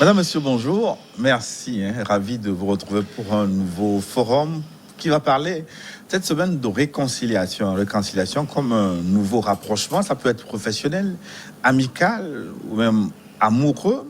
Madame, monsieur, bonjour. Merci, ravi de vous retrouver pour un nouveau forum qui va parler cette semaine de réconciliation. Réconciliation comme un nouveau rapprochement, ça peut être professionnel, amical ou même amoureux.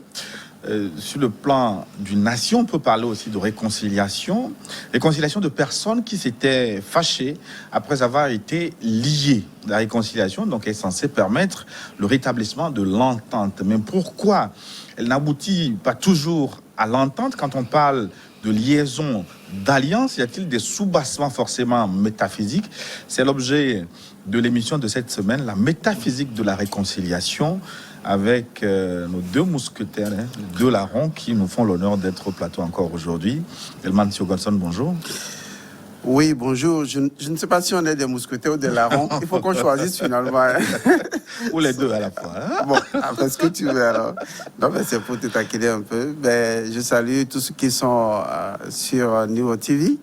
Sur le plan d'une nation, on peut parler aussi de réconciliation. Réconciliation de personnes qui s'étaient fâchées après avoir été liées. La réconciliation donc, est censée permettre le rétablissement de l'entente. Mais pourquoi elle n'aboutit pas toujours à l'entente quand on parle de liaison, d'alliance? Y a-t-il des soubassements forcément métaphysiques? C'est l'objet de l'émission de cette semaine, la métaphysique de la réconciliation, avec nos deux mousquetaires, deux larrons, qui nous font l'honneur d'être au plateau encore aujourd'hui. Elman Siogonson, bonjour. Oui, bonjour. Je ne sais pas si on est des mousquetaires ou des larrons. Il faut qu'on choisisse finalement. Ou les deux à la fois. Bon, après ce que tu veux alors. Non, mais c'est pour te taquiner un peu. Ben, je salue tous ceux qui sont sur Niveau TV,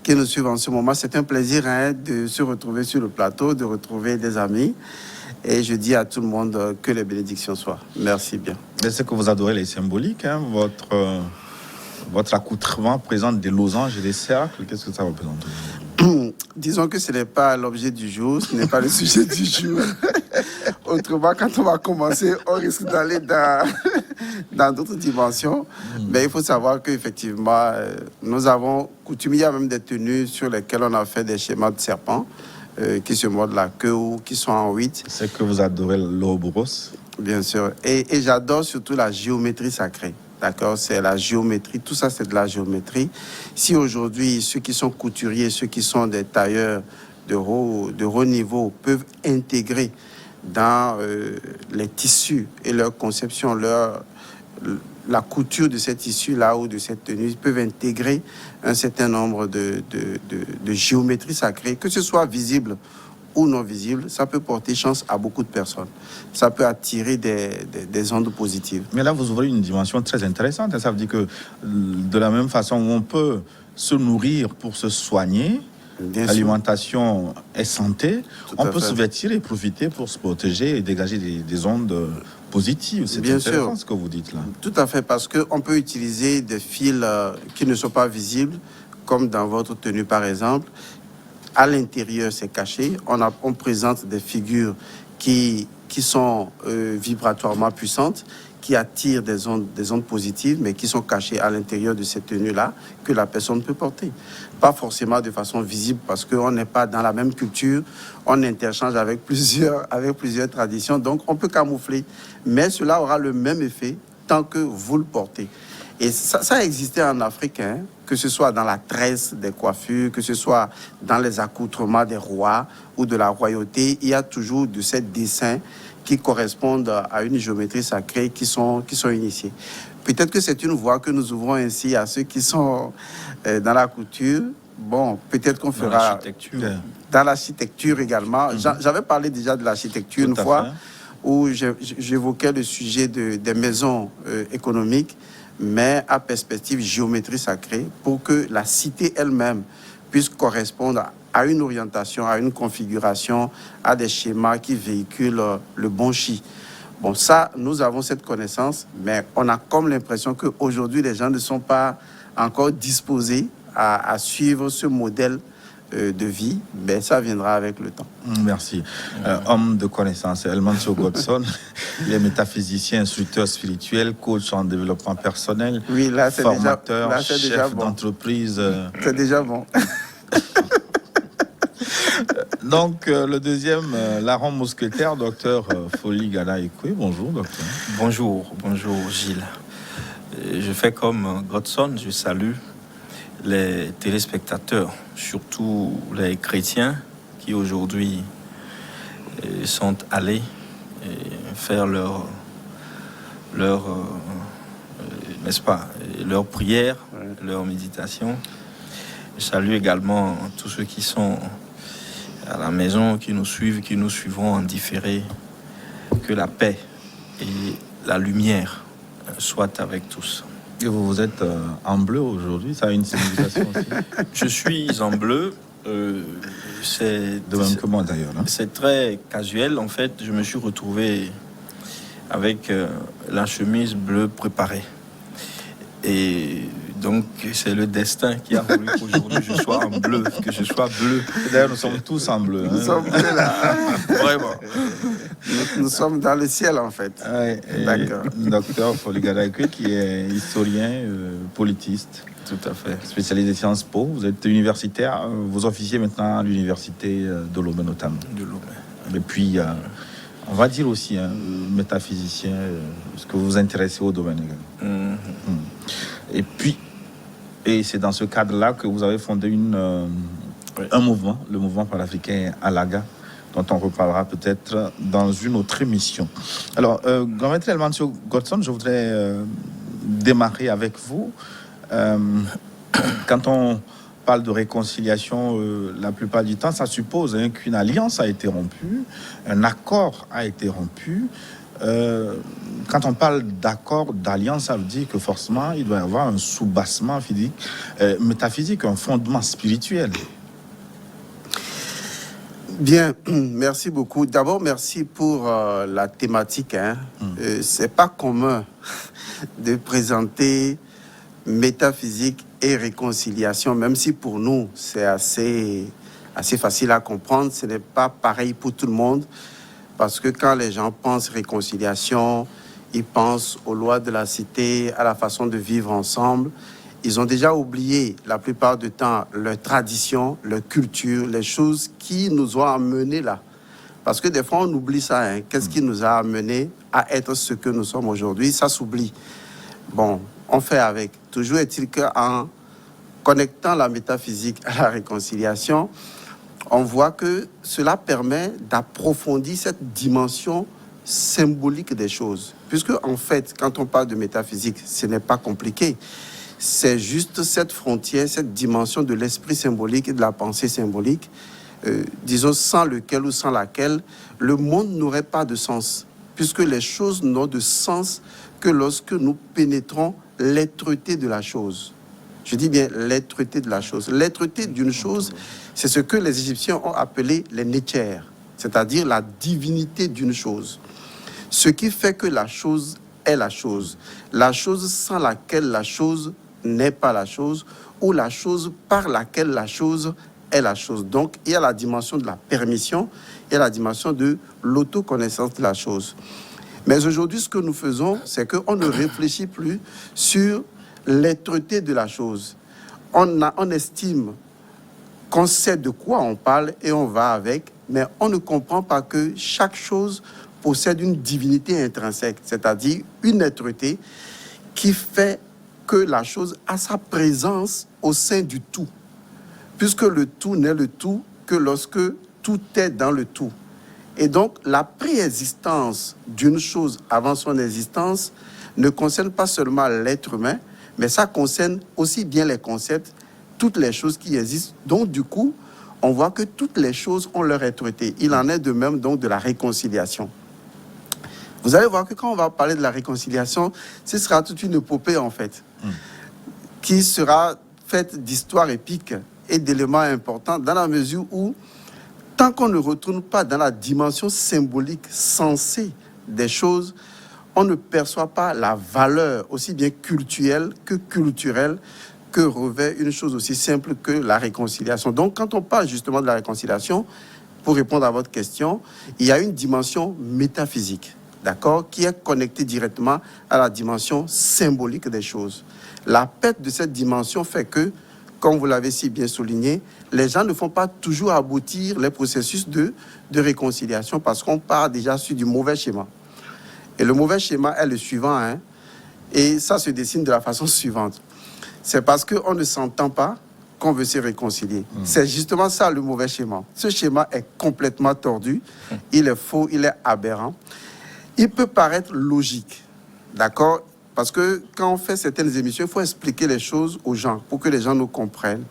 qui nous suivent en ce moment. C'est un plaisir de se retrouver sur le plateau, de retrouver des amis. Et je dis à tout le monde que les bénédictions soient. Merci bien. Mais c'est que vous adorez les symboliques, votre accoutrement présente des losanges et des cercles. Qu'est-ce que ça représente? Disons que ce n'est pas l'objet du jour, ce n'est pas le sujet du jour. Autrement, quand on va commencer, on risque d'aller dans d'autres dimensions. Mais il faut savoir qu'effectivement, nous avons coutume, il y a même des tenues sur lesquelles on a fait des schémas de serpents qui se mordent la queue ou qui sont en 8. C'est que vous adorez l'Ouroboros? Bien sûr. Et j'adore surtout la géométrie sacrée. D'accord, c'est la géométrie, tout ça c'est de la géométrie. Si aujourd'hui ceux qui sont couturiers, ceux qui sont des tailleurs de haut niveau peuvent intégrer dans les tissus et leur conception, la couture de ces tissus-là ou de cette tenue, ils peuvent intégrer un certain nombre de géométries sacrées, que ce soit visible ou non visible, ça peut porter chance à beaucoup de personnes. Ça peut attirer des ondes positives. Mais là, vous ouvrez une dimension très intéressante. Ça veut dire que de la même façon où on peut se nourrir pour se soigner, l'alimentation est santé, on peut se vêtir et profiter pour se protéger et dégager des ondes positives. C'est intéressant ce que vous dites là. Tout à fait, parce qu'on peut utiliser des fils qui ne sont pas visibles, comme dans votre tenue par exemple. À l'intérieur, c'est caché. On présente des figures qui sont vibratoirement puissantes, qui attirent des ondes positives, mais qui sont cachées à l'intérieur de cette tenue-là, que la personne peut porter. Pas forcément de façon visible, parce qu'on n'est pas dans la même culture, on interchange avec plusieurs traditions, donc on peut camoufler. Mais cela aura le même effet tant que vous le portez. Et ça a existé en Afrique, que ce soit dans la tresse des coiffures, que ce soit dans les accoutrements des rois ou de la royauté, il y a toujours de ces dessins qui correspondent à une géométrie sacrée qui sont initiés. Peut-être que c'est une voie que nous ouvrons ainsi à ceux qui sont dans la couture. Bon, peut-être qu'on fera dans l'architecture également. J'avais parlé déjà de l'architecture une fois, où j'évoquais le sujet des maisons économiques, mais à perspective géométrie sacrée, pour que la cité elle-même puisse correspondre à une orientation, à une configuration, à des schémas qui véhiculent le bon chi. Bon, ça, nous avons cette connaissance, mais on a comme l'impression qu'aujourd'hui, les gens ne sont pas encore disposés à suivre ce modèle de vie, ben ça viendra avec le temps. Merci. Homme de connaissance, Elman Siogonson, il est métaphysicien, instructeur spirituel, coach en développement personnel, oui, là, formateur, déjà, chef d'entreprise. C'est déjà bon. Donc, le deuxième larron mousquetaire, docteur Folie Gala Ekwe. Bonjour, docteur. Bonjour Gilles. Je fais comme Godson, je salue les téléspectateurs, surtout les chrétiens qui aujourd'hui sont allés faire n'est-ce pas, leur prière, leur méditation. Je salue également tous ceux qui sont à la maison, qui nous suivent, qui nous suivront en différé. Que la paix et la lumière soient avec tous. Et vous êtes en bleu aujourd'hui, ça a une signification aussi? Je suis en bleu. C'est de même que moi d'ailleurs. C'est très casuel. En fait, je me suis retrouvé avec la chemise bleue préparée. Et donc, c'est le destin qui a voulu qu'aujourd'hui je sois en bleu, que je sois bleu. D'ailleurs, nous sommes tous en bleu. Nous sommes bleus, là. Vraiment. Nous sommes dans le ciel, en fait. Ouais, D'accord. Docteur Foligada-Ekwe, qui est historien, politiste, Tout à fait. spécialisé Sciences Po. Vous êtes universitaire, vous officiez maintenant à l'université de Lomé notamment. De l'eau. Et puis, on va dire aussi, métaphysicien, parce que vous vous intéressez au domaine également. Et puis, et c'est dans ce cadre-là que vous avez fondé un mouvement, le mouvement panafricain Alaga, dont on reparlera peut-être dans une autre émission. Alors, Grand-Maître Elmancio Godson, je voudrais démarrer avec vous. Quand on parle de réconciliation, la plupart du temps, ça suppose qu'une alliance a été rompue, un accord a été rompu. Quand on parle d'accord, d'alliance, ça veut dire que forcément, il doit y avoir un soubassement physique, métaphysique, un fondement spirituel. Bien, merci beaucoup. D'abord, merci pour la thématique. C'est pas commun de présenter métaphysique et réconciliation, même si pour nous, c'est assez facile à comprendre. Ce n'est pas pareil pour tout le monde, parce que quand les gens pensent réconciliation, ils pensent aux lois de la cité, à la façon de vivre ensemble. Ils ont déjà oublié, la plupart du temps, leur tradition, leur culture, les choses qui nous ont amenés là. Parce que des fois, on oublie ça. Qu'est-ce qui nous a amenés à être ce que nous sommes aujourd'hui? Ça s'oublie. Bon, on fait avec. Toujours est-il qu'en connectant la métaphysique à la réconciliation, on voit que cela permet d'approfondir cette dimension symbolique des choses. Puisque, en fait, quand on parle de métaphysique, ce n'est pas compliqué. C'est juste cette frontière, cette dimension de l'esprit symbolique et de la pensée symbolique, disons sans lequel ou sans laquelle le monde n'aurait pas de sens. Puisque les choses n'ont de sens que lorsque nous pénétrons l'êtreté de la chose. Je dis bien l'êtreté de la chose. L'êtreté d'une chose, c'est ce que les Égyptiens ont appelé les netchers, c'est-à-dire la divinité d'une chose. Ce qui fait que la chose est la chose sans laquelle la chose n'est pas la chose, ou la chose par laquelle la chose est la chose. Donc, il y a la dimension de la permission, il y a la dimension de l'autoconnaissance de la chose. Mais aujourd'hui, ce que nous faisons, c'est qu'on ne réfléchit plus sur l'êtreté de la chose. On estime qu'on sait de quoi on parle et on va avec, mais on ne comprend pas que chaque chose possède une divinité intrinsèque, c'est-à-dire une êtreté qui fait que la chose a sa présence au sein du tout, puisque le tout n'est le tout que lorsque tout est dans le tout. Et donc, la préexistence d'une chose avant son existence ne concerne pas seulement l'être humain, mais ça concerne aussi bien les concepts, toutes les choses qui existent. Donc, du coup, on voit que toutes les choses ont leur êtreté. Il en est de même donc de la réconciliation. Vous allez voir que quand on va parler de la réconciliation, ce sera toute une épopée en fait, qui sera faite d'histoires épiques et d'éléments importants dans la mesure où, tant qu'on ne retourne pas dans la dimension symbolique sensée des choses, on ne perçoit pas la valeur aussi bien culturelle que revêt une chose aussi simple que la réconciliation. Donc, quand on parle justement de la réconciliation, pour répondre à votre question, il y a une dimension métaphysique, d'accord, qui est connectée directement à la dimension symbolique des choses. La perte de cette dimension fait que, comme vous l'avez si bien souligné, les gens ne font pas toujours aboutir les processus de réconciliation parce qu'on part déjà sur du mauvais schéma. Et le mauvais schéma est le suivant, et ça se dessine de la façon suivante. C'est parce qu'on ne s'entend pas qu'on veut se réconcilier. C'est justement ça le mauvais schéma. Ce schéma est complètement tordu, il est faux, il est aberrant. Il peut paraître logique, d'accord ? Parce que quand on fait certaines émissions, il faut expliquer les choses aux gens pour que les gens nous comprennent.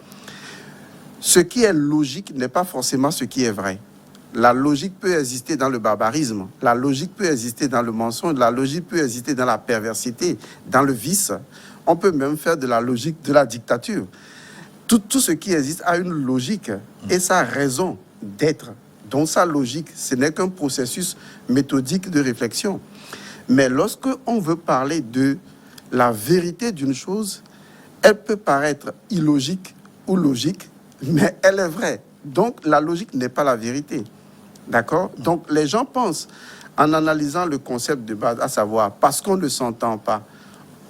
Ce qui est logique n'est pas forcément ce qui est vrai. La logique peut exister dans le barbarisme, la logique peut exister dans le mensonge, la logique peut exister dans la perversité, dans le vice. On peut même faire de la logique de la dictature. Tout ce qui existe a une logique et sa raison d'être. Donc sa logique, ce n'est qu'un processus méthodique de réflexion. Mais lorsque on veut parler de la vérité d'une chose, elle peut paraître illogique ou logique, mais elle est vraie. Donc, la logique n'est pas la vérité. D'accord? Donc, les gens pensent, en analysant le concept de base, à savoir, parce qu'on ne s'entend pas,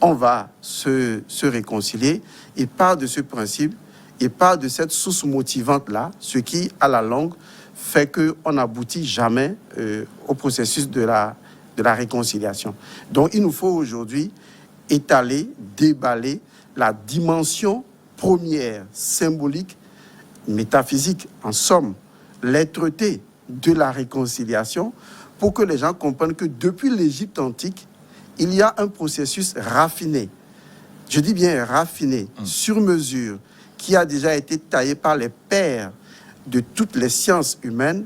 on va se réconcilier. Ils partent de ce principe, ils partent de cette source motivante-là, ce qui, à la longue, fait qu'on n'aboutit jamais au processus de la réconciliation. Donc, il nous faut aujourd'hui étaler, déballer la dimension première, symbolique, métaphysique, en somme, l'être-té de la réconciliation, pour que les gens comprennent que depuis l'Égypte antique, il y a un processus raffiné, je dis bien raffiné, sur mesure, qui a déjà été taillé par les pères de toutes les sciences humaines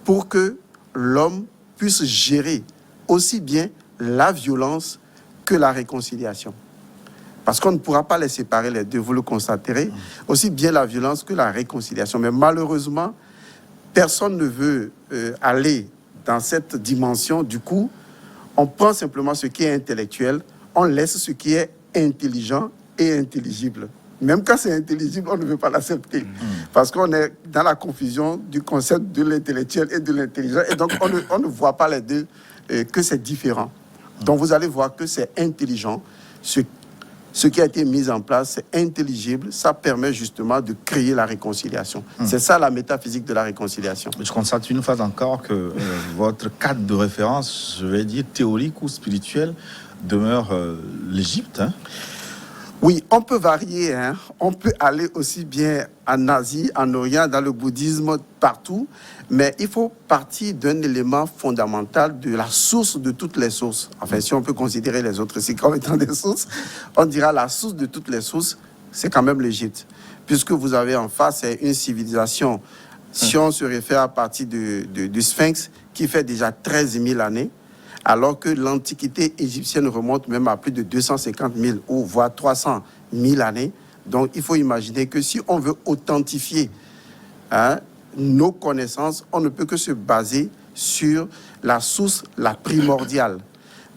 pour que l'homme puisse gérer aussi bien la violence que la réconciliation. Parce qu'on ne pourra pas les séparer les deux, vous le constaterez, aussi bien la violence que la réconciliation. Mais malheureusement, personne ne veut aller dans cette dimension. Du coup, on prend simplement ce qui est intellectuel, on laisse ce qui est intelligent et intelligible. Même quand c'est intelligible, on ne veut pas l'accepter. Parce qu'on est dans la confusion du concept de l'intellectuel et de l'intelligent. Et donc, on ne voit pas les deux, que c'est différent. Donc, vous allez voir que c'est intelligent. Ce qui a été mis en place, c'est intelligible. Ça permet justement de créer la réconciliation. C'est ça la métaphysique de la réconciliation. Je constate une fois encore que votre cadre de référence, je vais dire théorique ou spirituel, demeure l'Égypte. Oui, on peut varier. On peut aller aussi bien en Asie, en Orient, dans le bouddhisme, partout. Mais il faut partir d'un élément fondamental de la source de toutes les sources. Enfin, si on peut considérer les autres ici comme étant des sources, on dira la source de toutes les sources, c'est quand même l'Égypte. Puisque vous avez en face une civilisation, si on se réfère à partir du Sphinx, qui fait déjà 13 000 années, alors que l'antiquité égyptienne remonte même à plus de 250 000 ou voire 300 000 années. Donc, il faut imaginer que si on veut authentifier nos connaissances, on ne peut que se baser sur la source la primordiale.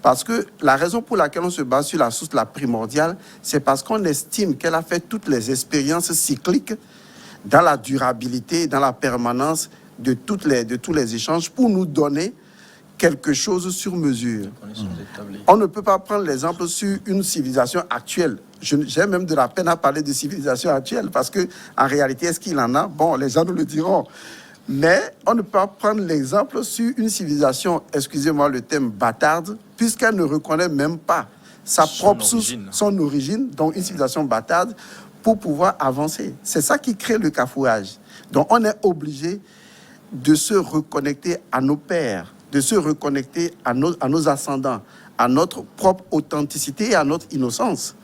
Parce que la raison pour laquelle on se base sur la source la primordiale, c'est parce qu'on estime qu'elle a fait toutes les expériences cycliques dans la durabilité, dans la permanence de tous les échanges pour nous donner quelque chose sur mesure. On ne peut pas prendre l'exemple sur une civilisation actuelle. J'ai même de la peine à parler de civilisation actuelle parce que en réalité, est-ce qu'il en a? Bon, les gens nous le diront. Mais on ne peut pas prendre l'exemple sur une civilisation, excusez-moi le terme, bâtarde, puisqu'elle ne reconnaît même pas sa propre source, son origine, donc une civilisation bâtarde, pour pouvoir avancer. C'est ça qui crée le cafouillage. Donc on est obligé de se reconnecter à nos pères, de se reconnecter à nos ascendants, à notre propre authenticité et à notre innocence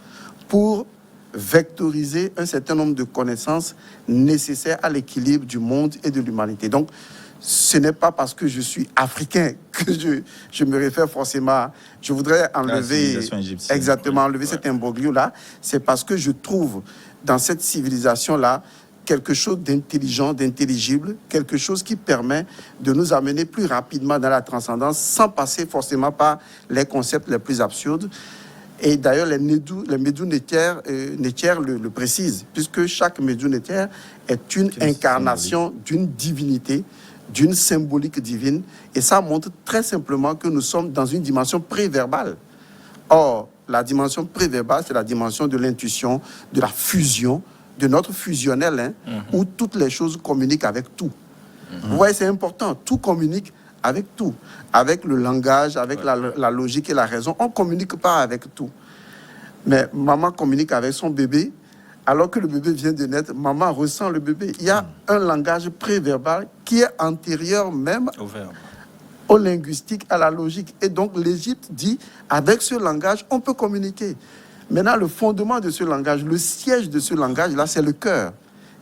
pour vectoriser un certain nombre de connaissances nécessaires à l'équilibre du monde et de l'humanité. Donc, ce n'est pas parce que je suis africain que je me réfère forcément. Je voudrais enlever, enlever cet imbroglio-là. C'est parce que je trouve dans cette civilisation-là quelque chose d'intelligent, d'intelligible, quelque chose qui permet de nous amener plus rapidement dans la transcendance sans passer forcément par les concepts les plus absurdes. Et d'ailleurs, les Médou Nétière le précisent, puisque chaque Médou Nétière est une incarnation d'une divinité, d'une symbolique divine. Et ça montre très simplement que nous sommes dans une dimension préverbale. Or, la dimension préverbale, c'est la dimension de l'intuition, de la fusion, de notre fusionnel, où toutes les choses communiquent avec tout. Vous voyez, c'est important. Tout communique avec tout. Avec le langage, avec la logique et la raison. On ne communique pas avec tout. Mais maman communique avec son bébé. Alors que le bébé vient de naître, maman ressent le bébé. Il y a un langage préverbal qui est antérieur même au linguistique, à la logique. Et donc, l'Égypte dit, avec ce langage, on peut communiquer. Maintenant, le fondement de ce langage, le siège de ce langage-là, c'est le cœur.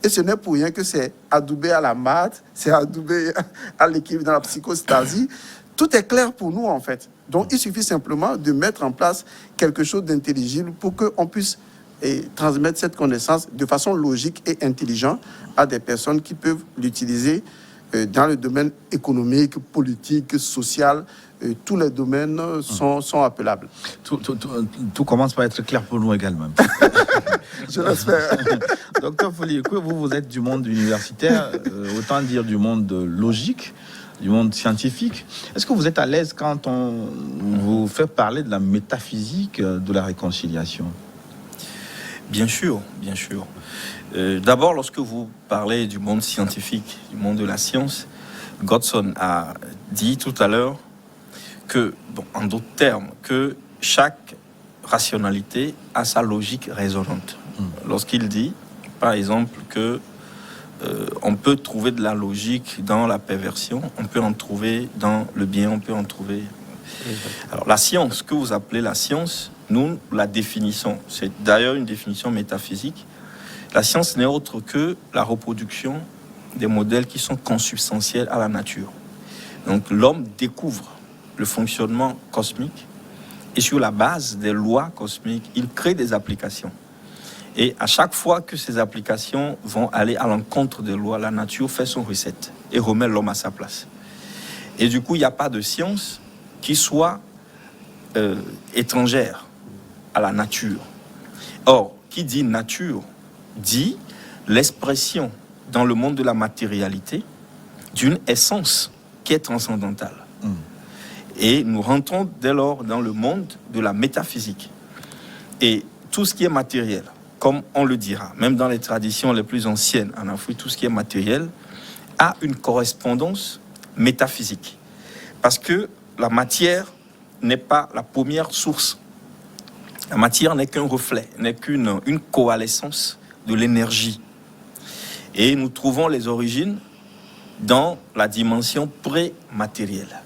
Et ce n'est pour rien que c'est adoubé à la maths, c'est adoubé à l'équilibre dans la psychostasie. Tout est clair pour nous, en fait. Donc, il suffit simplement de mettre en place quelque chose d'intelligible pour qu'on puisse transmettre cette connaissance de façon logique et intelligente à des personnes qui peuvent l'utiliser dans le domaine économique, politique, social, tous les domaines sont appellables. Tout commence par être clair pour nous également. Je l'espère. Docteur Folly, vous êtes du monde universitaire, autant dire du monde logique, du monde scientifique. Est-ce que vous êtes à l'aise quand on vous fait parler de la métaphysique de la réconciliation? Bien sûr, bien sûr. D'abord, lorsque vous parlez du monde scientifique, du monde de la science, Godson a dit tout à l'heure que, en d'autres termes, que chaque rationalité a sa logique raisonnante. Lorsqu'il dit, par exemple, que on peut trouver de la logique dans la perversion, on peut en trouver dans le bien, on peut en trouver... Alors, la science, que vous appelez la science, nous la définissons. C'est d'ailleurs une définition métaphysique. La science n'est autre que la reproduction des modèles qui sont consubstantiels à la nature. Donc, l'homme découvre le fonctionnement cosmique et sur la base des lois cosmiques, il crée des applications. Et à chaque fois que ces applications vont aller à l'encontre des lois, la nature fait son reset et remet l'homme à sa place. Et du coup, il n'y a pas de science qui soit étrangère à la nature. Or, qui dit nature dit l'expression dans le monde de la matérialité d'une essence qui est transcendantale. Et nous rentrons dès lors dans le monde de la métaphysique. Et tout ce qui est matériel, comme on le dira, même dans les traditions les plus anciennes en Afrique, tout ce qui est matériel a une correspondance métaphysique. Parce que la matière n'est pas la première source. La matière n'est qu'un reflet, n'est qu'une coalescence de l'énergie. Et nous trouvons les origines dans la dimension pré-matérielle.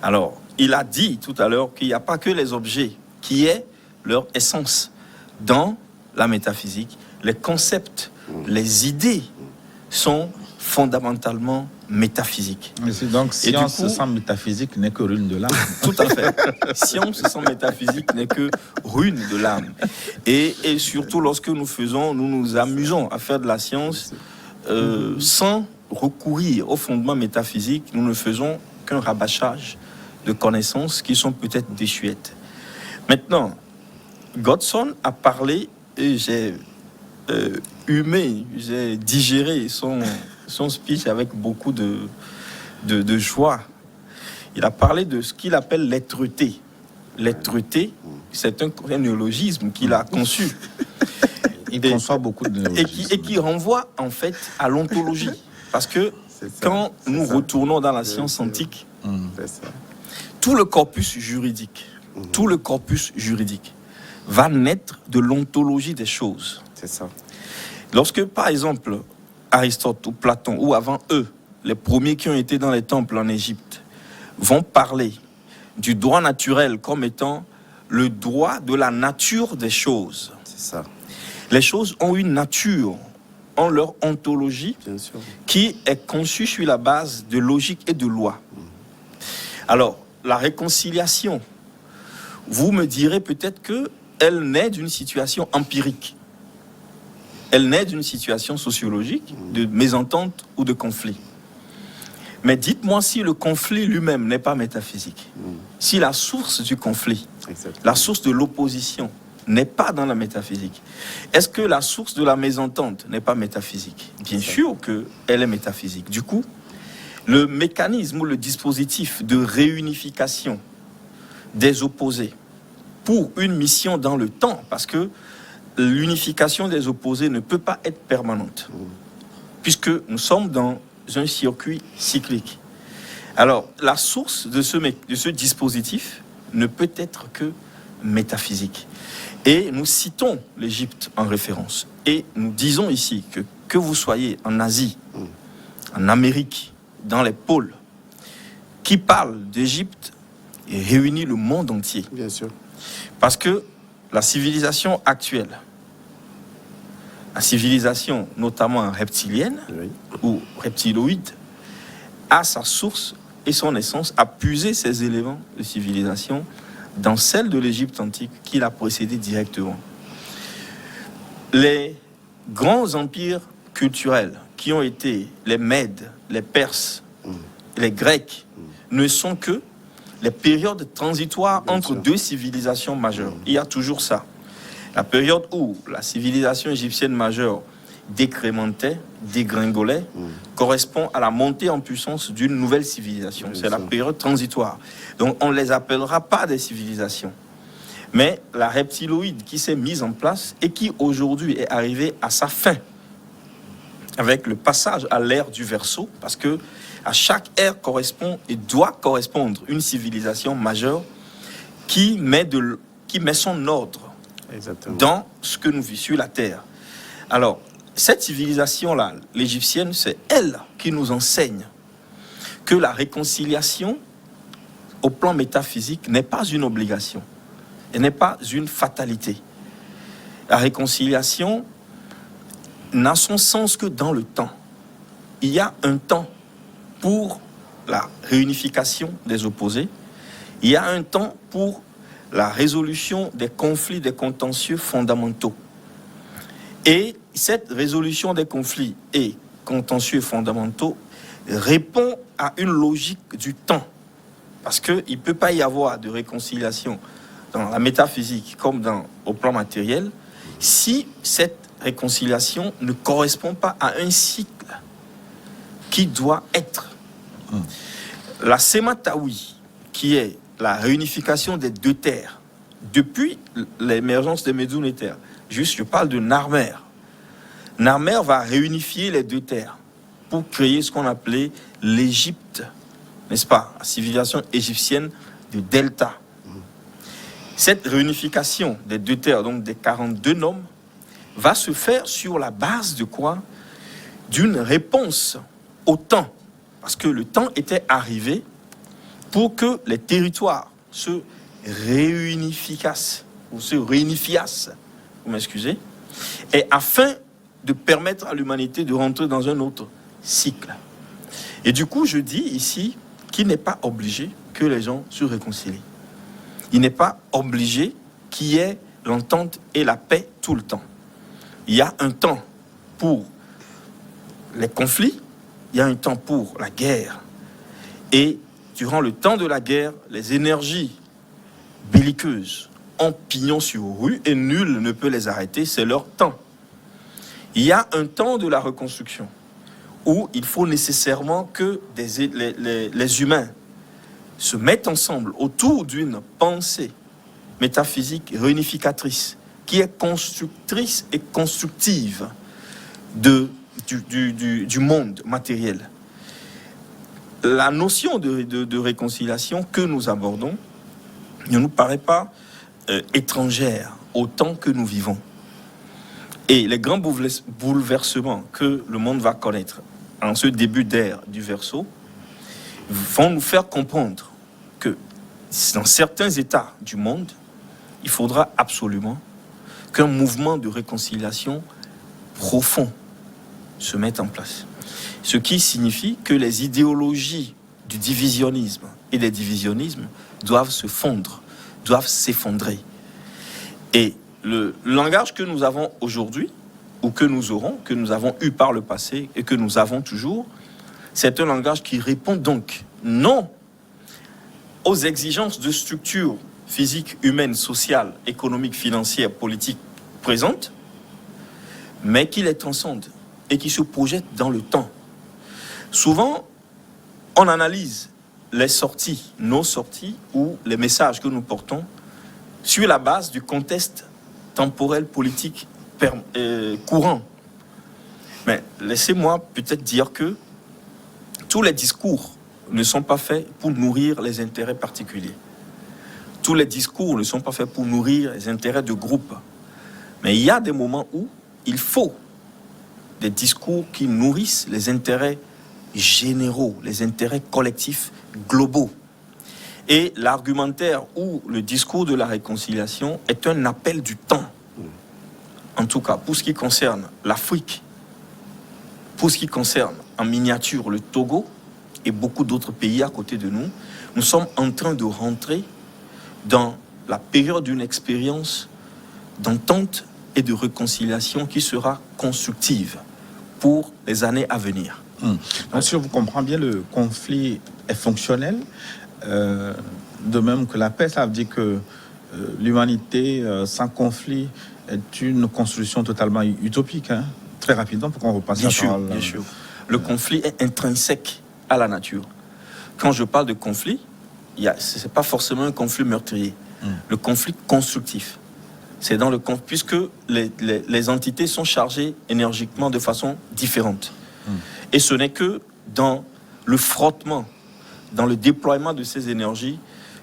Alors, il a dit tout à l'heure qu'il n'y a pas que les objets qui aient leur essence dans la métaphysique. Les concepts, les idées sont fondamentalement métaphysiques. Donc, science sans métaphysique n'est que ruine de l'âme. Tout à fait. Science sans métaphysique n'est que ruine de l'âme. Et surtout lorsque nous nous amusons à faire de la science sans recourir au fondement métaphysique, nous ne faisons qu'un rabâchage de connaissances qui sont peut-être désuètes. Maintenant, Godson a parlé et j'ai j'ai digéré son speech avec beaucoup de joie. Il a parlé de ce qu'il appelle l'être-té. L'être-té, c'est un néologisme qu'il a conçu. Il conçoit beaucoup de néologismes. Et qui renvoie en fait à l'ontologie. Parce que quand nous retournons dans la science antique, tout le corpus juridique va naître de l'ontologie des choses. C'est ça. Lorsque, par exemple, Aristote ou Platon, ou avant eux, les premiers qui ont été dans les temples en Égypte, vont parler du droit naturel comme étant le droit de la nature des choses. C'est ça. Les choses ont une nature, ont leur ontologie, bien sûr, qui est conçue sur la base de logique et de loi. Alors, la réconciliation, vous me direz peut-être qu'elle naît d'une situation empirique. Elle naît d'une situation sociologique, de mésentente ou de conflit. Mais dites-moi si le conflit lui-même n'est pas métaphysique. Si la source du conflit, la source de l'opposition, n'est pas dans la métaphysique. Est-ce que la source de la mésentente n'est pas métaphysique? Bien sûr qu'elle est métaphysique. Du coup, le mécanisme ou le dispositif de réunification des opposés pour une mission dans le temps, parce que l'unification des opposés ne peut pas être permanente, puisque nous sommes dans un circuit cyclique. Alors, la source de ce dispositif ne peut être que métaphysique. Et nous citons l'Égypte en référence. Et nous disons ici que vous soyez en Asie, en Amérique, dans les pôles, qui parle d'Égypte et réunit le monde entier. Bien sûr. Parce que la civilisation actuelle, la civilisation notamment reptilienne ou reptiloïde, a sa source et son essence, a puisé ses éléments de civilisation dans celle de l'Égypte antique qui l'a précédée directement. Les grands empires culturels qui ont été les Mèdes, les Perses les Grecs, ne sont que les périodes transitoires entre deux civilisations majeures. Il y a toujours ça. La période où la civilisation égyptienne majeure décrémentait, dégringolait, correspond à la montée en puissance d'une nouvelle civilisation. C'est la période transitoire. Donc on ne les appellera pas des civilisations. Mais la reptiloïde qui s'est mise en place et qui aujourd'hui est arrivée à sa fin, avec le passage à l'ère du Verseau, parce que à chaque ère correspond et doit correspondre une civilisation majeure qui met son ordre dans ce que nous vivons sur la terre. Alors, cette civilisation-là, l'égyptienne, c'est elle qui nous enseigne que la réconciliation, au plan métaphysique, n'est pas une obligation. Elle n'est pas une fatalité. La réconciliation n'a son sens que dans le temps. Il y a un temps pour la réunification des opposés. Il y a un temps pour la résolution des conflits, des contentieux fondamentaux. Et cette résolution des conflits et contentieux fondamentaux répond à une logique du temps. Parce qu'il ne peut pas y avoir de réconciliation dans la métaphysique comme au plan matériel si cette réconciliation ne correspond pas à un cycle qui doit être. La Sémataoui, qui est la réunification des deux terres, depuis l'émergence des Médounes et terres, je parle de Narmer. Narmer va réunifier les deux terres pour créer ce qu'on appelait l'Égypte, n'est-ce pas, la civilisation égyptienne du Delta. Cette réunification des deux terres, donc des 42 noms, va se faire sur la base de quoi? D'une réponse au temps. Parce que le temps était arrivé pour que les territoires se réunifiassent, ou se réunifiassent, vous m'excusez, et afin de permettre à l'humanité de rentrer dans un autre cycle. Et du coup, je dis ici qu'il n'est pas obligé que les gens se réconcilient. Il n'est pas obligé qu'il y ait l'entente et la paix tout le temps. Il y a un temps pour les conflits, il y a un temps pour la guerre. Et durant le temps de la guerre, les énergies belliqueuses ont pignon sur rue et nul ne peut les arrêter, c'est leur temps. Il y a un temps de la reconstruction où il faut nécessairement que les humains se mettent ensemble autour d'une pensée métaphysique réunificatrice qui est constructrice et constructive du monde matériel. La notion de réconciliation que nous abordons ne nous paraît pas étrangère au temps que nous vivons. Et les grands bouleversements que le monde va connaître en ce début d'ère du Verseau vont nous faire comprendre que dans certains états du monde, il faudra absolument qu'un mouvement de réconciliation profond se mette en place. Ce qui signifie que les idéologies du divisionnisme et des divisionnismes doivent se fondre, doivent s'effondrer. Et le langage que nous avons aujourd'hui, ou que nous aurons, que nous avons eu par le passé et que nous avons toujours, c'est un langage qui répond donc non aux exigences de structure physique, humaine, sociale, économique, financière, politique présentes, mais qui les transcende et qui se projette dans le temps. Souvent, on analyse les sorties, nos sorties ou les messages que nous portons sur la base du contexte temporel, politique courant. Mais laissez-moi peut-être dire que tous les discours ne sont pas faits pour nourrir les intérêts particuliers. Tous les discours ne sont pas faits pour nourrir les intérêts de groupe. Mais il y a des moments où il faut des discours qui nourrissent les intérêts généraux, les intérêts collectifs globaux. Et l'argumentaire ou le discours de la réconciliation est un appel du temps. En tout cas, pour ce qui concerne l'Afrique, pour ce qui concerne en miniature le Togo et beaucoup d'autres pays à côté de nous, nous sommes en train de rentrer dans la période d'une expérience d'entente et de réconciliation qui sera constructive. pour les années à venir. Donc, si je vous comprends bien, le conflit est fonctionnel, de même que la paix. Ça veut dire que l'humanité sans conflit est une construction totalement utopique, hein. Très rapidement, pour qu'on repasse Bien la sûr, parole. bien sûr. Le conflit est intrinsèque à la nature. Quand je parle de conflit, ce n'est pas forcément un conflit meurtrier. Le conflit constructif. C'est dans le conflit, puisque les entités sont chargées énergiquement de façon différente. Et ce n'est que dans le frottement, dans le déploiement de ces énergies,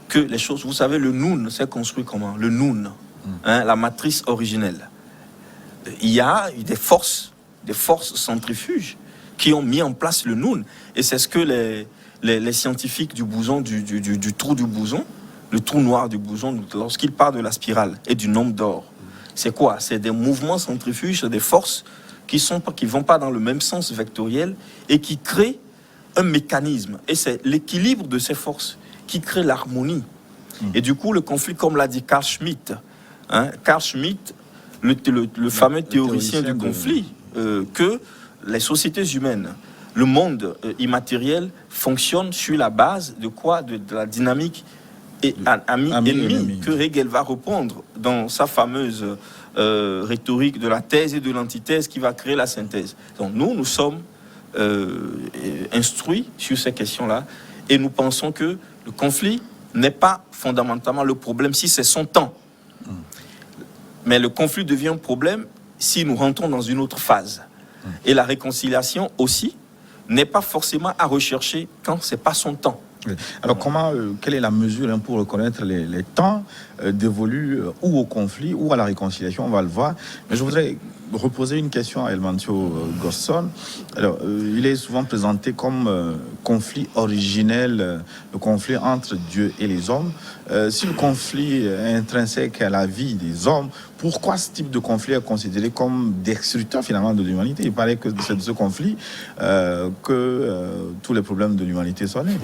que les choses... Vous savez, le Noun s'est construit comment? Le Noun, la matrice originelle. Il y a des forces centrifuges qui ont mis en place le Noun. Et c'est ce que les scientifiques du boson, du trou du boson, le trou noir du boson, lorsqu'ils parlent de la spirale et du nombre d'or, c'est quoi? C'est des mouvements centrifuges, c'est des forces qui ne vont pas dans le même sens vectoriel et qui créent un mécanisme. Et c'est l'équilibre de ces forces qui crée l'harmonie. Et du coup, le conflit, comme l'a dit Carl Schmitt, le fameux théoricien du conflit, que les sociétés humaines, le monde immatériel fonctionne sur la base de quoi? De la dynamique ami-ennemi que Hegel va reprendre dans sa fameuse rhétorique de la thèse et de l'antithèse qui va créer la synthèse. Donc nous sommes instruits sur ces questions-là et nous pensons que le conflit n'est pas fondamentalement le problème si c'est son temps. Mais le conflit devient un problème si nous rentrons dans une autre phase. Et la réconciliation aussi n'est pas forcément à rechercher quand ce n'est pas son temps. Alors, quelle est la mesure pour reconnaître les temps dévolus ou au conflit ou à la réconciliation? On va le voir. Mais je voudrais reposer une question à Elmantio Gosson. Alors, il est souvent présenté comme conflit originel, le conflit entre Dieu et les hommes. Si le conflit est intrinsèque à la vie des hommes, pourquoi ce type de conflit est considéré comme destructeur finalement de l'humanité? Il paraît que c'est de ce conflit que tous les problèmes de l'humanité sont nés.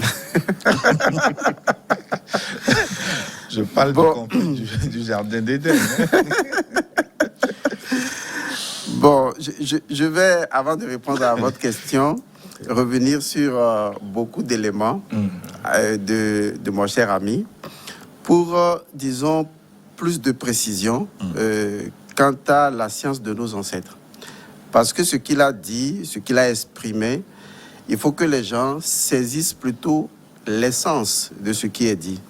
Je parle du conflit du jardin d'Éden. Bon, je vais, avant de répondre à votre question, revenir sur beaucoup d'éléments de mon cher ami pour, disons, plus de précision quant à la science de nos ancêtres. Parce que ce qu'il a dit, ce qu'il a exprimé, il faut que les gens saisissent plutôt l'essence de ce qui est dit.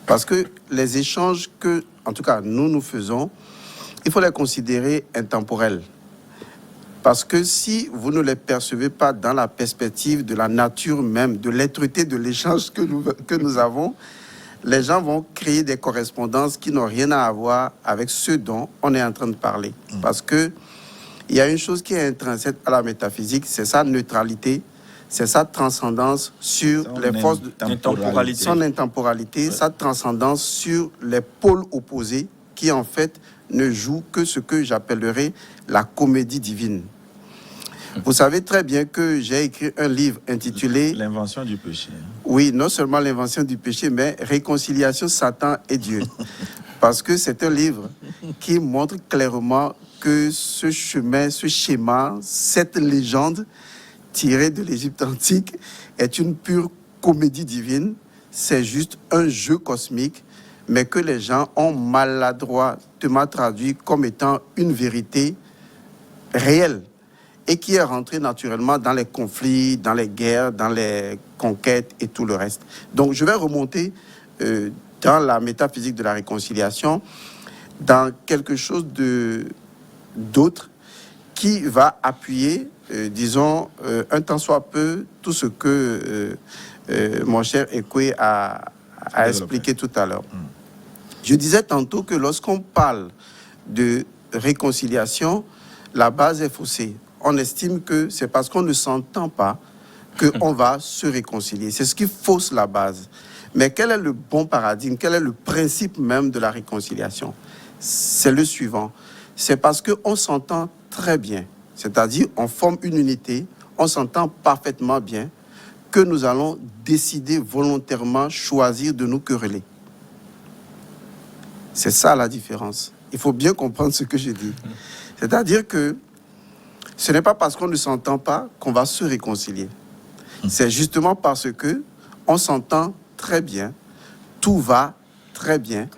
Parce que les échanges que, en tout cas, nous faisons, il faut les considérer intemporels. Parce que si vous ne les percevez pas dans la perspective de la nature même, de l'être-té de l'échange que nous avons, les gens vont créer des correspondances qui n'ont rien à voir avec ce dont on est en train de parler. Parce que il y a une chose qui est intrinsèque à la métaphysique, c'est sa neutralité, c'est sa transcendance sur les forces de son intemporalité, sa transcendance sur les pôles opposés qui en fait ne jouent que ce que j'appellerais la comédie divine. Vous savez très bien que j'ai écrit un livre intitulé L'invention du péché. Oui, non seulement l'invention du péché, mais Réconciliation, Satan et Dieu. Parce que c'est un livre qui montre clairement que ce chemin, ce schéma, cette légende tirée de l'Égypte antique est une pure comédie divine. C'est juste un jeu cosmique, mais que les gens ont maladroitement traduit comme étant une vérité réelle et qui est rentrée naturellement dans les conflits, dans les guerres, dans les conquêtes et tout le reste. Donc je vais remonter dans la métaphysique de la réconciliation, dans quelque chose d'autre qui va appuyer, disons, un tant soit peu, tout ce que mon cher Ekwe a expliqué tout à l'heure. Je disais tantôt que lorsqu'on parle de réconciliation, la base est faussée. On estime que c'est parce qu'on ne s'entend pas qu'on va se réconcilier. C'est ce qui fausse la base. Mais quel est le bon paradigme? Quel est le principe même de la réconciliation? C'est le suivant. C'est parce qu'on s'entend très bien. C'est-à-dire, on forme une unité, on s'entend parfaitement bien, que nous allons décider volontairement, choisir de nous quereller. C'est ça la différence. Il faut bien comprendre ce que je dis. C'est-à-dire que Ce n'est pas parce qu'on ne s'entend pas qu'on va se réconcilier. C'est justement parce que on s'entend très bien, tout va très bien,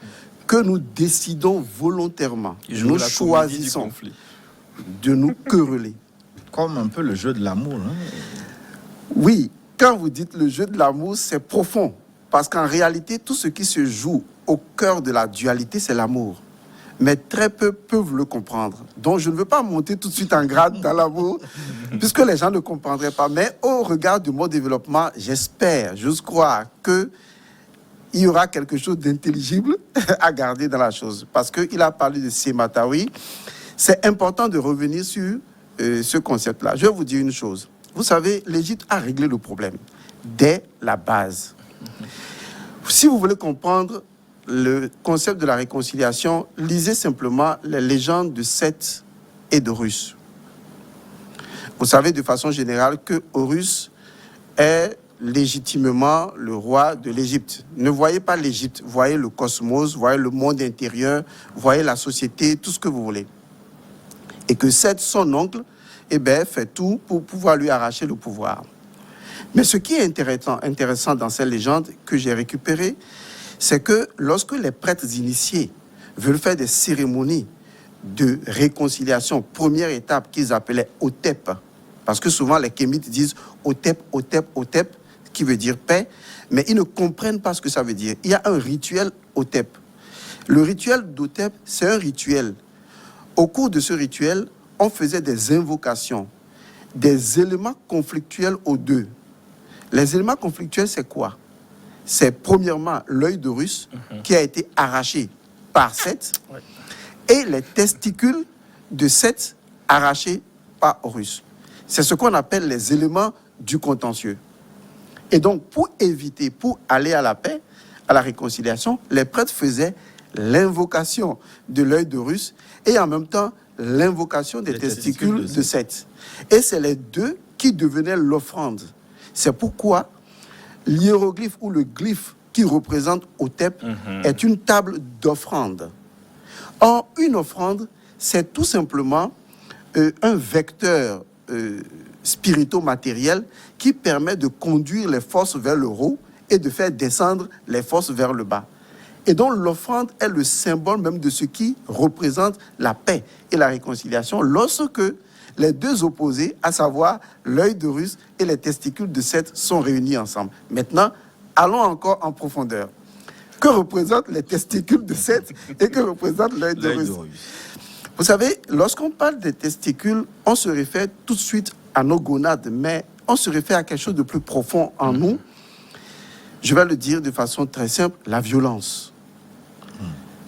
que nous décidons volontairement, nous choisissons de nous quereller. Comme un peu le jeu de l'amour. Hein? Oui, quand vous dites le jeu de l'amour, c'est profond. Parce qu'en réalité, tout ce qui se joue au cœur de la dualité, c'est l'amour. Mais très peu peuvent le comprendre. Donc, je ne veux pas monter tout de suite en grade dans l'amour, puisque les gens ne comprendraient pas. Mais au regard de mon développement, j'espère, j'ose croire qu'il y aura quelque chose d'intelligible à garder dans la chose. Parce qu'il a parlé de Sematawi. C'est important de revenir sur ce concept-là. Je vais vous dire une chose. Vous savez, l'Égypte a réglé le problème dès la base. Si vous voulez comprendre le concept de la réconciliation, lisez simplement les légendes de Seth et d'Horus. Vous savez de façon générale que Horus est légitimement le roi de l'Égypte. Ne voyez pas l'Égypte, voyez le cosmos, voyez le monde intérieur, voyez la société, tout ce que vous voulez. Et que Seth, son oncle, fait tout pour pouvoir lui arracher le pouvoir. Mais ce qui est intéressant dans cette légende que j'ai récupérée, c'est que lorsque les prêtres initiés veulent faire des cérémonies de réconciliation, première étape qu'ils appelaient Otep, parce que souvent les Kémites disent Otep, Otep, Otep, qui veut dire paix, mais ils ne comprennent pas ce que ça veut dire. Il y a un rituel Otep. Le rituel d'Otep, c'est un rituel. Au cours de ce rituel, on faisait des invocations, des éléments conflictuels aux deux. Les éléments conflictuels, c'est quoi? C'est premièrement l'œil d'Horus qui a été arraché par Seth et les testicules de Seth arrachés par Horus. C'est ce qu'on appelle les éléments du contentieux. Et donc, pour éviter, pour aller à la paix, à la réconciliation, les prêtres faisaient l'invocation de l'œil d'Horus et en même temps l'invocation des testicules de Seth. Et c'est les deux qui devenaient l'offrande. C'est pourquoi l'hiéroglyphe ou le glyphe qui représente Otep est une table d'offrande. Or, une offrande, c'est tout simplement un vecteur spirito-matériel qui permet de conduire les forces vers le haut et de faire descendre les forces vers le bas. Et donc, l'offrande est le symbole même de ce qui représente la paix et la réconciliation lorsque les deux opposés, à savoir l'œil d'Horus et les testicules de Seth, sont réunis ensemble. Maintenant, allons encore en profondeur. Que représentent les testicules de Seth et que représente l'œil d'Horus? Vous savez, lorsqu'on parle des testicules, on se réfère tout de suite à nos gonades, mais on se réfère à quelque chose de plus profond en nous. Je vais le dire de façon très simple, la violence.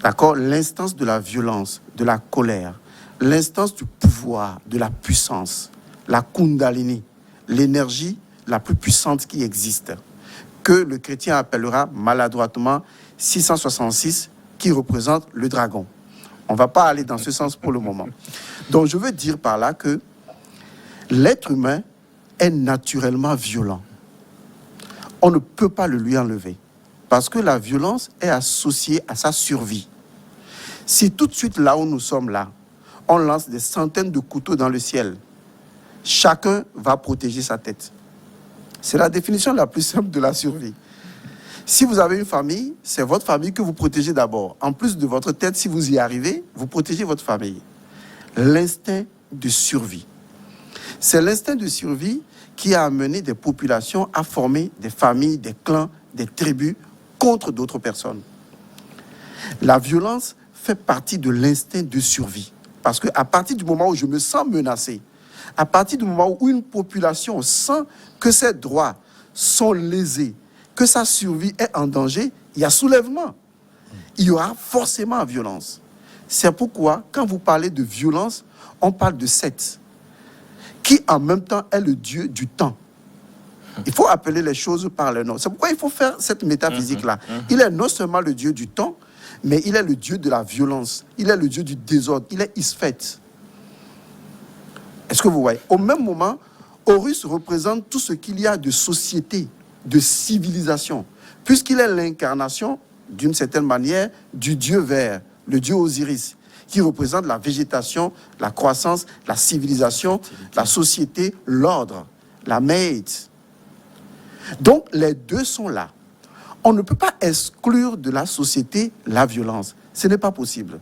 D'accord? L'instance de la violence, de la colère, l'instance du pouvoir, de la puissance, la Kundalini, l'énergie la plus puissante qui existe, que le chrétien appellera maladroitement 666, qui représente le dragon. On ne va pas aller dans ce sens pour le moment. Donc je veux dire par là que l'être humain est naturellement violent. On ne peut pas le lui enlever, parce que la violence est associée à sa survie. Si tout de suite là où nous sommes là, on lance des centaines de couteaux dans le ciel, chacun va protéger sa tête. C'est la définition la plus simple de la survie. Si vous avez une famille, c'est votre famille que vous protégez d'abord. En plus de votre tête, si vous y arrivez, vous protégez votre famille. L'instinct de survie. C'est l'instinct de survie qui a amené des populations à former des familles, des clans, des tribus contre d'autres personnes. La violence fait partie de l'instinct de survie. Parce qu'à partir du moment où je me sens menacé, à partir du moment où une population sent que ses droits sont lésés, que sa survie est en danger, il y a soulèvement. Il y aura forcément violence. C'est pourquoi, quand vous parlez de violence, on parle de Seth, qui en même temps est le dieu du temps. Il faut appeler les choses par leur nom. C'est pourquoi il faut faire cette métaphysique-là. Il est non seulement le dieu du temps, mais il est le dieu de la violence. Il est le dieu du désordre. Il est Isfet. Est-ce que vous voyez? Au même moment, Horus représente tout ce qu'il y a de société, de civilisation, puisqu'il est l'incarnation, d'une certaine manière, du dieu vert, le dieu Osiris, qui représente la végétation, la croissance, la civilisation, la société, l'ordre, la mate. Donc, les deux sont là. On ne peut pas exclure de la société la violence. Ce n'est pas possible.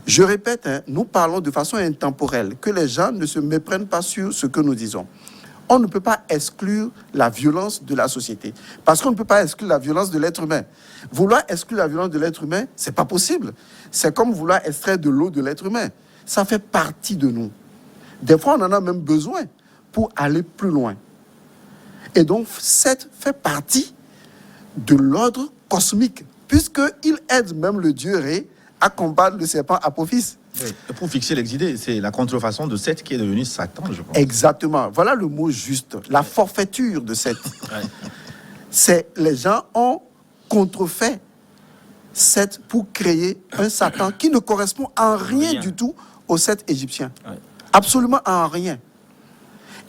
Je répète, nous parlons de façon intemporelle, que les gens ne se méprennent pas sur ce que nous disons. On ne peut pas exclure la violence de la société. Parce qu'on ne peut pas exclure la violence de l'être humain. Vouloir exclure la violence de l'être humain, ce n'est pas possible. C'est comme vouloir extraire de l'eau de l'être humain. Ça fait partie de nous. Des fois, on en a même besoin pour aller plus loin. Et donc, Seth fait partie de l'ordre cosmique, puisqu'il aide même le dieu Ré à combattre le serpent Apophis. Oui. Et pour fixer les idées, c'est la contrefaçon de Seth qui est devenu Satan, je pense. Exactement. Voilà le mot juste. La forfaiture de Seth. C'est les gens ont contrefait Seth pour créer un Satan qui ne correspond en rien du tout au Seth égyptien. Absolument en rien.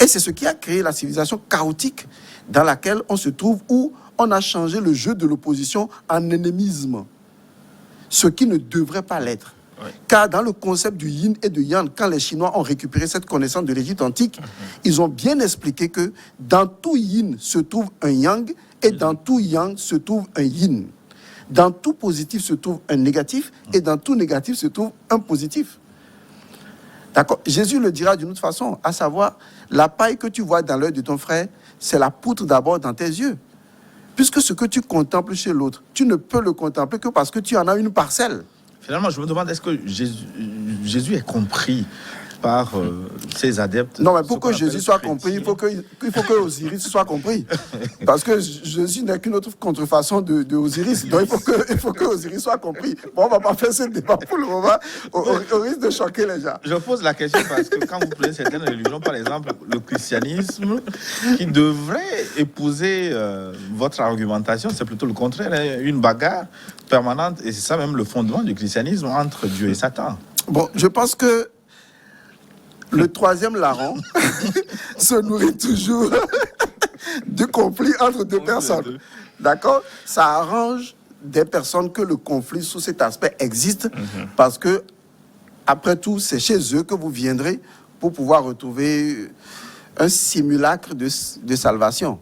Et c'est ce qui a créé la civilisation chaotique dans laquelle on se trouve, où on a changé le jeu de l'opposition en ennemisme. Ce qui ne devrait pas l'être. Car dans le concept du yin et du yang, quand les Chinois ont récupéré cette connaissance de l'Égypte antique, ils ont bien expliqué que dans tout yin se trouve un yang et dans tout yang se trouve un yin. Dans tout positif se trouve un négatif et dans tout négatif se trouve un positif. D'accord ? Jésus le dira d'une autre façon, à savoir, la paille que tu vois dans l'œil de ton frère, c'est la poutre d'abord dans tes yeux. Puisque ce que tu contemples chez l'autre, tu ne peux le contempler que parce que tu en as une parcelle. Finalement, je me demande, est-ce que Jésus est compris par ses adeptes? Non, mais pour que Jésus soit compris, il faut que Osiris soit compris. Parce que Jésus n'est qu'une autre contrefaçon de Osiris. Donc, il faut que Osiris soit compris. Bon, on ne va pas faire ce débat pour le moment, au risque de choquer les gens. Je pose la question parce que quand vous prenez certaines religions, par exemple le christianisme, qui devrait épouser votre argumentation, c'est plutôt le contraire, hein, une bagarre permanente, et c'est ça même le fondement du christianisme entre Dieu et Satan. Bon, je pense que le troisième larron se nourrit toujours du conflit entre deux personnes. D'accord ? Ça arrange des personnes que le conflit sous cet aspect existe, parce que, après tout, c'est chez eux que vous viendrez pour pouvoir retrouver un simulacre de salvation.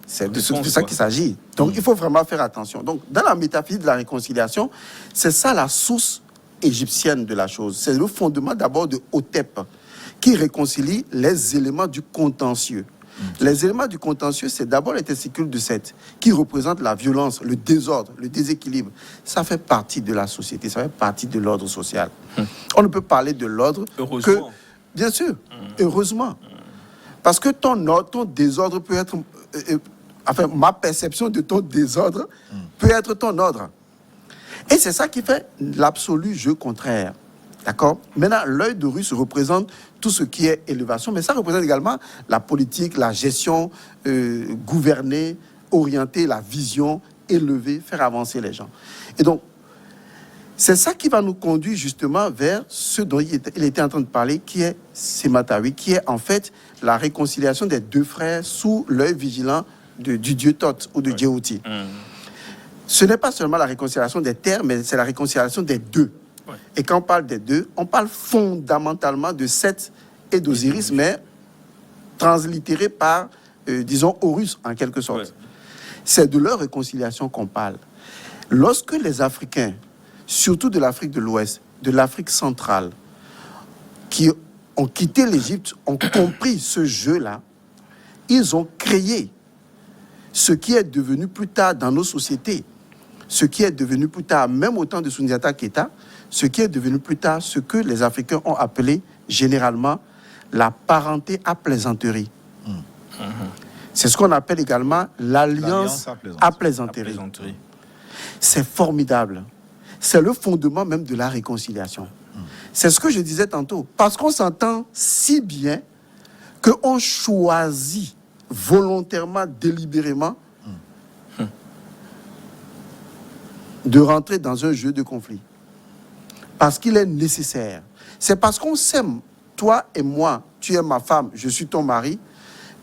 C'est de ça qu'il s'agit. Donc, il faut vraiment faire attention. Donc, dans la métaphysique de la réconciliation, c'est ça la source égyptienne de la chose. C'est le fondement d'abord de Hotep, qui réconcilie les éléments du contentieux. Les éléments du contentieux, c'est d'abord les testicules de Seth, qui représentent la violence, le désordre, le déséquilibre. Ça fait partie de la société, ça fait partie de l'ordre social. On ne peut parler de l'ordre que... Bien sûr, heureusement. Parce que ton désordre peut être... enfin, ma perception de ton désordre peut être ton ordre. Et c'est ça qui fait l'absolu jeu contraire. D'accord ? Maintenant, l'œil d'Horus représente tout ce qui est élévation, mais ça représente également la politique, la gestion, gouverner, orienter, la vision, élever, faire avancer les gens. Et donc, c'est ça qui va nous conduire justement vers ce dont il était en train de parler, qui est Sématawi, qui est en fait la réconciliation des deux frères sous l'œil vigilant du dieu Thoth ou de Djéouti. Ce n'est pas seulement la réconciliation des terres, mais c'est la réconciliation des deux. Et quand on parle des deux, on parle fondamentalement de Seth et d'Osiris, mais translittéré par, disons, Horus, en quelque sorte. C'est de leur réconciliation qu'on parle. Lorsque les Africains, surtout de l'Afrique de l'Ouest, de l'Afrique centrale, qui ont quitté l'Égypte, ont compris ce jeu-là, ils ont créé ce qui est devenu plus tard dans nos sociétés, ce qui est devenu plus tard, même au temps de Soundiata Keita, ce qui est devenu plus tard ce que les Africains ont appelé généralement la parenté à plaisanterie. C'est ce qu'on appelle également l'alliance à plaisanterie. C'est formidable. C'est le fondement même de la réconciliation. C'est ce que je disais tantôt. Parce qu'on s'entend si bien qu'on choisit volontairement, délibérément, de rentrer dans un jeu de conflit. Parce qu'il est nécessaire. C'est parce qu'on s'aime, toi et moi, tu es ma femme, je suis ton mari,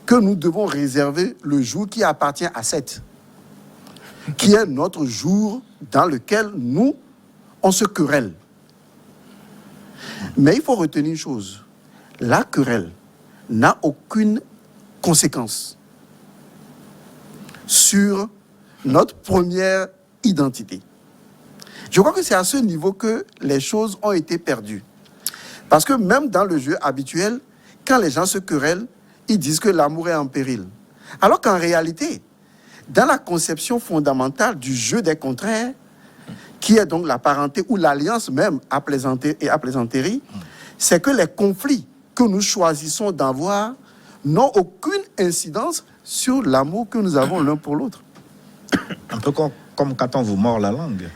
que nous devons réserver le jour qui appartient à Seth, qui est notre jour dans lequel nous, on se querelle. Mais il faut retenir une chose. La querelle n'a aucune conséquence sur notre première identité. Je crois que c'est à ce niveau que les choses ont été perdues. Parce que même dans le jeu habituel, quand les gens se querellent, ils disent que l'amour est en péril. Alors qu'en réalité, dans la conception fondamentale du jeu des contraires, qui est donc la parenté ou l'alliance même à plaisanterie, c'est que les conflits que nous choisissons d'avoir n'ont aucune incidence sur l'amour que nous avons l'un pour l'autre. Un peu comme quand on vous mord la langue.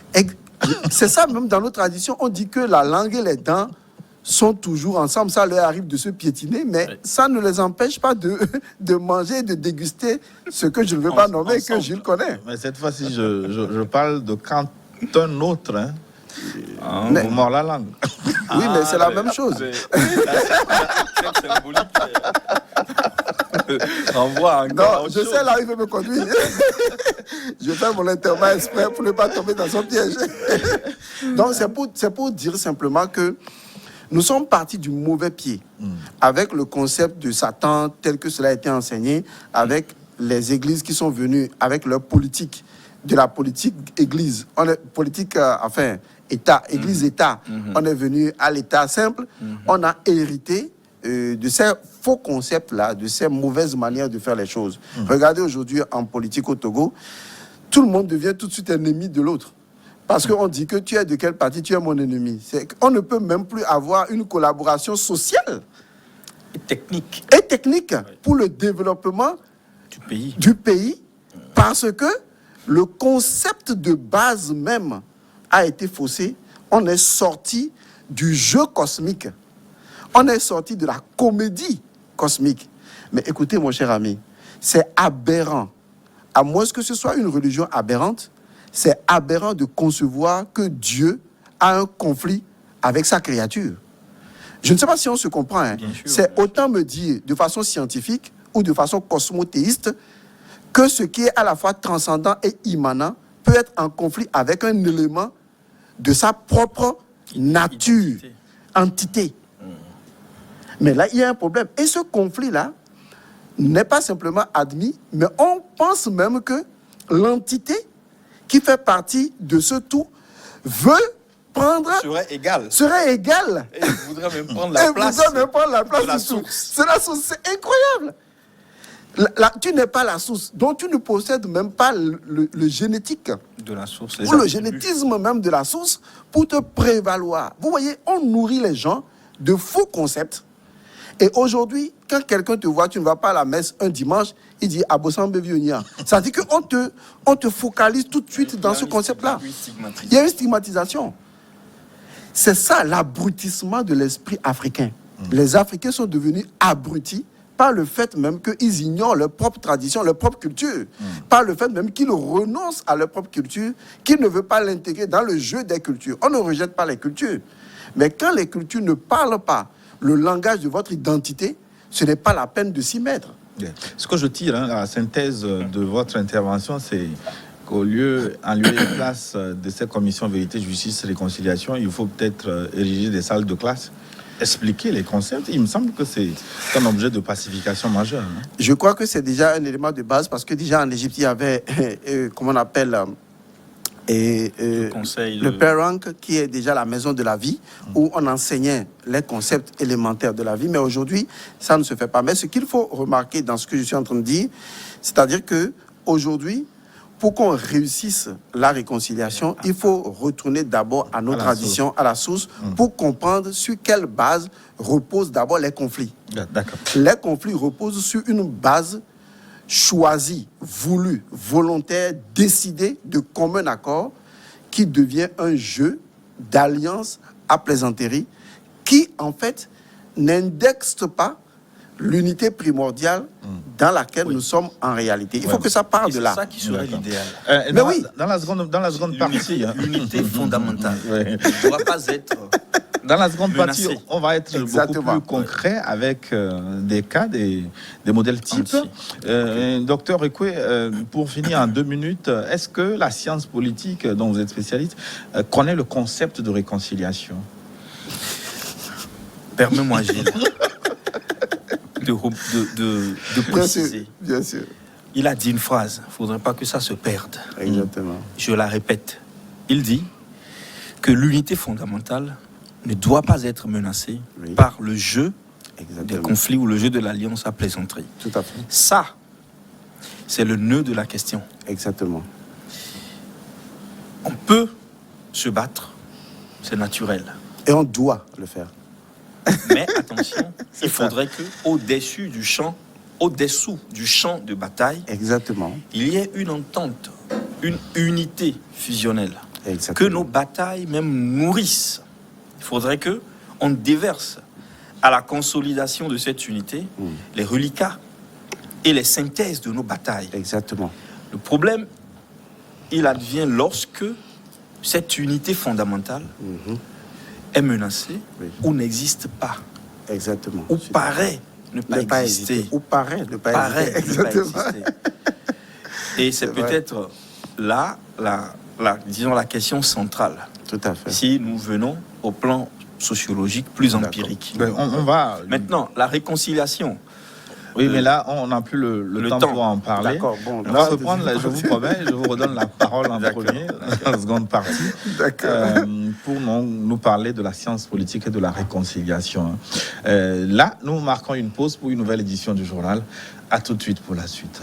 C'est ça, même dans nos traditions, on dit que la langue et les dents sont toujours ensemble. Ça leur arrive de se piétiner, mais ça ne les empêche pas de manger, de déguster ce que je ne veux pas nommer et que Gilles connaît. Mais cette fois-ci, je parle de quand un autre vous mord la langue. Oui, mais c'est la même chose. Non, je sais là, il veut me conduire. Je fais mon intervalle exprès pour ne pas tomber dans son piège. Donc, c'est pour dire simplement que nous sommes partis du mauvais pied avec le concept de Satan tel que cela a été enseigné, avec les églises qui sont venues avec leur politique, de la politique église, politique, État, église-État. On est venu à l'État simple, on a hérité de ces faux concepts-là, de ces mauvaises manières de faire les choses. Regardez aujourd'hui en politique au Togo, tout le monde devient tout de suite ennemi de l'autre. Parce qu'on dit que tu es de quel parti, tu es mon ennemi. On ne peut même plus avoir une collaboration sociale et technique pour le développement du pays. Parce que le concept de base même a été faussé. On est sorti du jeu cosmique. On est sorti de la comédie cosmique. Mais écoutez, mon cher ami, c'est aberrant. À moins que ce soit une religion aberrante, c'est aberrant de concevoir que Dieu a un conflit avec sa créature. Je ne sais pas si on se comprend. Hein. C'est autant me dire de façon scientifique ou de façon cosmothéiste que ce qui est à la fois transcendant et immanent peut être en conflit avec un élément de sa propre nature, entité. Mais là, il y a un problème. Et ce conflit-là n'est pas simplement admis, mais on pense même que l'entité qui fait partie de ce tout veut prendre... serait égal. Et il voudrait même prendre la place, de la source. C'est la source, c'est incroyable. Tu n'es pas la source, donc tu ne possèdes même pas le génétique de la source, ou le génétisme même de la source pour te prévaloir. Vous voyez, on nourrit les gens de faux concepts. Et aujourd'hui, quand quelqu'un te voit, tu ne vas pas à la messe un dimanche, il dit Abosambe Vionia. Ça veut dire qu'on te focalise tout de suite dans ce concept-là. Il y a une stigmatisation. C'est ça l'abrutissement de l'esprit africain. Les Africains sont devenus abrutis par le fait même qu'ils ignorent leur propre tradition, leur propre culture, par le fait même qu'ils renoncent à leur propre culture, qu'ils ne veulent pas l'intégrer dans le jeu des cultures. On ne rejette pas les cultures. Mais quand les cultures ne parlent pas le langage de votre identité, ce n'est pas la peine de s'y mettre. Ce que je tire, la synthèse de votre intervention, c'est qu'au lieu, en lieu et place de cette commission vérité, justice, réconciliation, il faut peut-être ériger des salles de classe, expliquer les concepts. Il me semble que c'est un objet de pacification majeure. Hein. Je crois que c'est déjà un élément de base, parce que déjà en Égypte, il y avait, comment on appelle... le Perank, qui est déjà la maison de la vie, où on enseignait les concepts élémentaires de la vie, mais aujourd'hui, ça ne se fait pas. Mais ce qu'il faut remarquer dans ce que je suis en train de dire, c'est-à-dire que aujourd'hui, pour qu'on réussisse la réconciliation, il faut retourner d'abord à nos traditions, à la source, pour comprendre sur quelle base reposent d'abord les conflits. D'accord. Les conflits reposent sur une base choisi, voulu, volontaire, décidé de commun accord, qui devient un jeu d'alliance à plaisanterie, qui en fait n'indexe pas l'unité primordiale dans laquelle nous sommes en réalité. Il faut que ça parte de là. C'est ça qui serait l'idéal. Mais oui, dans la seconde partie, l'unité fondamentale ne doit pas être... Dans la seconde partie, on va être Exactement. beaucoup plus concret avec des cas, des modèles types. Docteur Ekwe, pour finir en 2 minutes, est-ce que la science politique dont vous êtes spécialiste connaît le concept de réconciliation? permets-moi, Gilles, de préciser. Bien sûr. Il a dit une phrase, il ne faudrait pas que ça se perde. Exactement. Je la répète. Il dit que l'unité fondamentale ne doit pas être menacée par le jeu des conflits ou le jeu de l'alliance à plaisanterie. Tout à fait. Ça, c'est le nœud de la question. Exactement. On peut se battre, c'est naturel. Et on doit le faire. Mais attention, il faudrait que au-dessus du champ de bataille, Exactement. il y ait une entente, une unité fusionnelle. Exactement. Que nos batailles même nourrissent. Il faudrait que on déverse à la consolidation de cette unité les reliquats et les synthèses de nos batailles. Exactement. Le problème, il advient lorsque cette unité fondamentale est menacée ou n'existe pas. Exactement. Ou paraît ne pas exister. Ou paraît ne pas exister. Ne pas exister. Et c'est peut-être là disons la question centrale. Tout à fait. Si nous venons au plan sociologique plus empirique. On va... Maintenant, la réconciiliation. Oui, mais là, on n'a plus le temps pour en parler. D'accord, bon. On va reprendre, je vous promets, je vous redonne la parole en premier, la seconde partie, pour nous parler de la science politique et de la réconciliation. Là, nous marquons une pause pour une nouvelle édition du journal. À tout de suite pour la suite.